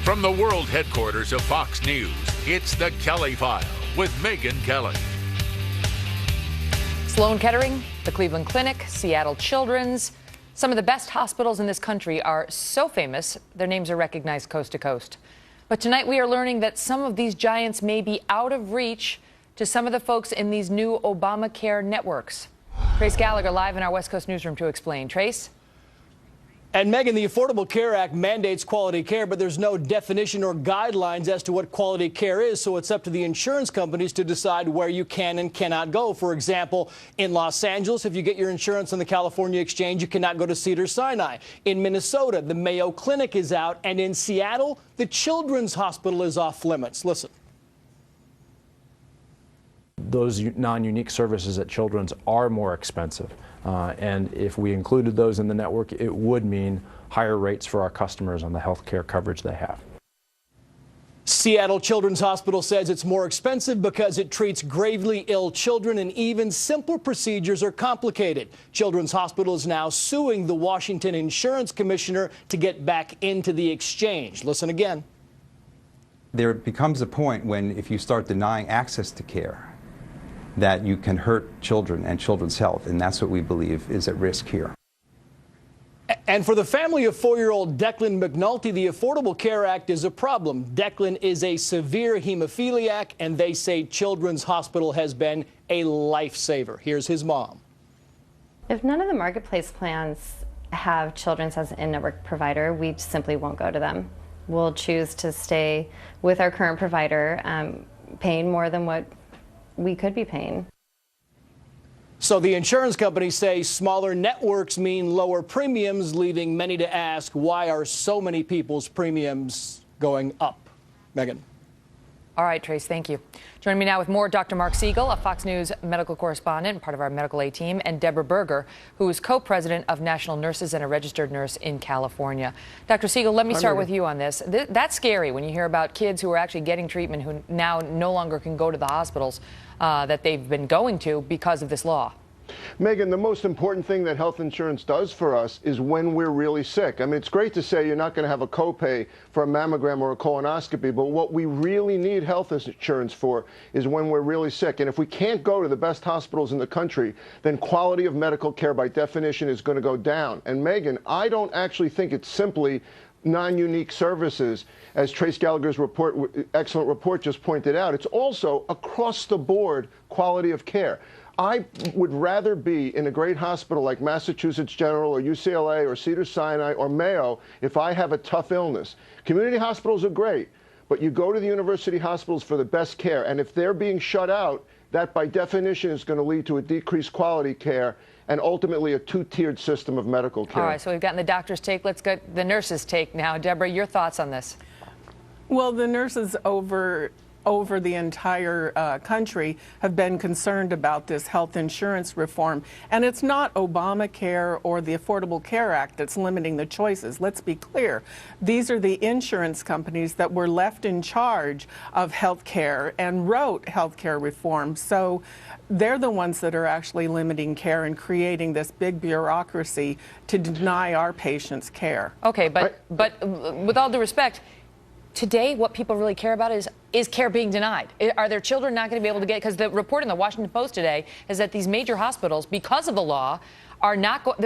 From the world headquarters of Fox News, it's The Kelly File with Megyn Kelly. Sloan Kettering, the Cleveland Clinic, Seattle Children's. Some of the best hospitals in this country are so famous, their names are recognized coast to coast. But tonight we are learning that some of these giants may be out of reach to some of the folks in these new Obamacare networks. Trace Gallagher live in our West Coast newsroom to explain. Trace? And Megyn, the Affordable Care Act mandates quality care, but there's no definition or guidelines as to what quality care is, so it's up to the insurance companies to decide where you can and cannot go. For example, in Los Angeles, if you get your insurance on the California Exchange, you cannot go to Cedars-Sinai. In Minnesota, the Mayo Clinic is out, and in Seattle, the Children's Hospital is off limits. Listen. Those non-unique services at Children's are more expensive. And if we included those in the network, it would mean higher rates for our customers on the health care coverage they have. Seattle Children's Hospital says it's more expensive because it treats gravely ill children, and even simple procedures are complicated. Children's Hospital is now suing the Washington Insurance Commissioner to get back into the exchange. Listen again. There becomes a point when, if you start denying access to care, that you can hurt children and children's health, and that's what we believe is at risk here. And for the family of 4-year-old Declan McNulty, the Affordable Care Act is a problem. Declan is a severe hemophiliac, and they say Children's Hospital has been a lifesaver. Here's his mom. If none of the marketplace plans have Children's as an in-network provider, we simply won't go to them. We'll choose to stay with our current provider, paying more than what we could be paying. So the insurance companies say smaller networks mean lower premiums, leaving many to ask, why are so many people's premiums going up? Megyn. All right, Trace, thank you. Joining me now with more, Dr. Mark Siegel, a Fox News medical correspondent, part of our medical A team, and Deborah Berger, who is co-president of National Nurses and a registered nurse in California. Dr. Siegel, let me start with you on this. That's scary when you hear about kids who are actually getting treatment who now no longer can go to the hospitals that they've been going to because of this law. Megyn, the most important thing that health insurance does for us is when we're really sick. I mean, it's great to say you're not going to have a copay for a mammogram or a colonoscopy, but what we really need health insurance for is when we're really sick. And if we can't go to the best hospitals in the country, then quality of medical care by definition is going to go down. And Megyn, I don't actually think it's simply non-unique services, as Trace Gallagher's excellent report just pointed out. It's also across the board quality of care. I would rather be in a great hospital like Massachusetts General or UCLA or Cedars-Sinai or Mayo if I have a tough illness. Community hospitals are great, but you go to the university hospitals for the best care, and if they're being shut out, that by definition is going to lead to a decreased quality care and ultimately a two-tiered system of medical care. All right, so we've gotten the doctor's take. Let's get the nurse's take now. Deborah, your thoughts on this? Well, the nurses over the entire country have been concerned about this health insurance reform. And it's not Obamacare or the Affordable Care Act that's limiting the choices. Let's be clear. These are the insurance companies that were left in charge of health care and wrote health care reform. So they're the ones that are actually limiting care and creating this big bureaucracy to deny our patients care. Okay, but with all due respect, today, what people really care about is care being denied. Are their children not going to be able to get, because the report in the Washington Post today is that these major hospitals, because of the law, are not,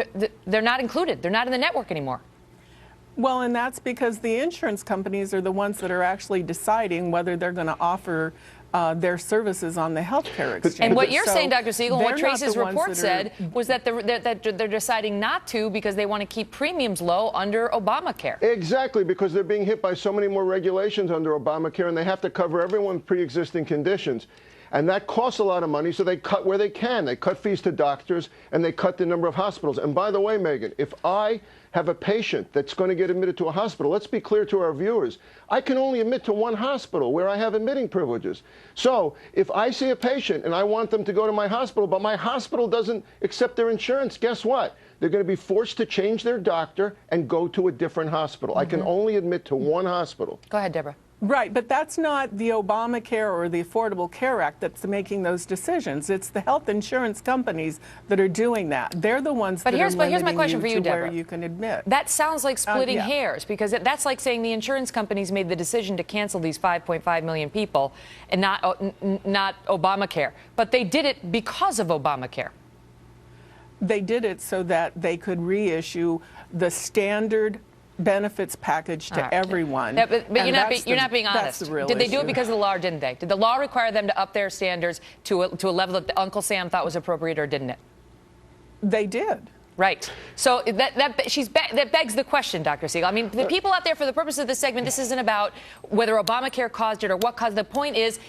they're not included. They're not in the network anymore. Well, and that's because the insurance companies are the ones that are actually deciding whether they're going to offer their services on the healthcare exchange. And what you're saying, Dr. Siegel, and what Trace's report said was that they're deciding not to because they want to keep premiums low under Obamacare. Exactly, because they're being hit by so many more regulations under Obamacare, and they have to cover everyone with pre-existing conditions. And that costs a lot of money, so they cut where they can. They cut fees to doctors, and they cut the number of hospitals. And by the way, Megyn, if I have a patient that's going to get admitted to a hospital, let's be clear to our viewers, I can only admit to one hospital where I have admitting privileges. So if I see a patient and I want them to go to my hospital, but my hospital doesn't accept their insurance, guess what? They're going to be forced to change their doctor and go to a different hospital. I can only admit to one hospital. Go ahead, Deborah. Right, but that's not the Obamacare or the Affordable Care Act that's making those decisions. It's the health insurance companies that are doing that. They're the ones that are limiting my question for you, to Deborah. where you can admit. That sounds like splitting Yeah. hairs, because that's like saying the insurance companies made the decision to cancel these 5.5 million people and not Obamacare. But they did it because of Obamacare. They did it so that they could reissue the standard benefits package to everyone. Yeah, but you're not being honest. The real did they do issue. it because of the law, or didn't they? Did the law require them to up their standards to a level that Uncle Sam thought was appropriate, or didn't it? They did. Right. So that begs the question, Dr. Siegel. I mean, the people out there, for the purpose of this segment, this isn't about whether Obamacare caused it or what caused it. The point is,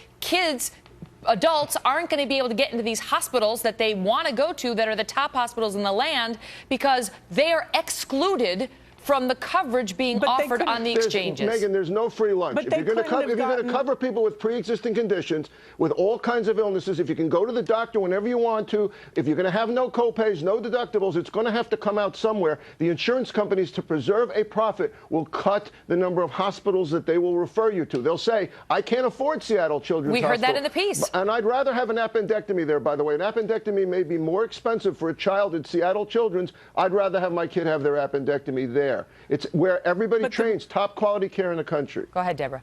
adults aren't going to be able to get into these hospitals that they want to go to, that are the top hospitals in the land, because they are excluded from the coverage being offered on the exchanges. Megan, there's no free lunch. If you're going to cover people with pre-existing conditions, with all kinds of illnesses, if you can go to the doctor whenever you want to, if you're going to have no co-pays, no deductibles, it's going to have to come out somewhere. The insurance companies, to preserve a profit, will cut the number of hospitals that they will refer you to. They'll say, I can't afford Seattle Children's Hospital. We heard that in the piece. And I'd rather have an appendectomy there, by the way. An appendectomy may be more expensive for a child at Seattle Children's. I'd rather have my kid have their appendectomy there. It's where everybody trains, top quality care in the country. Go ahead, Deborah.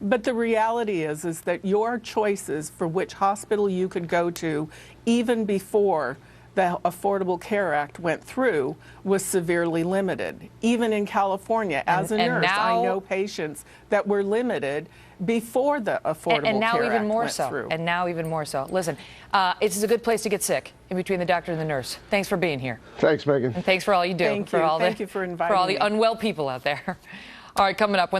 But the reality is that your choices for which hospital you could go to, even before the Affordable Care Act went through, was severely limited. Even in California, as a nurse, I know patients that were limited before the Affordable Care Act went through. And now even more so. Listen, this is a good place to get sick, in between the doctor and the nurse. Thanks for being here. Thanks, Megan. And thanks for all you do. Thank you. Thank you for inviting me. For all the unwell people out there. All right, coming up.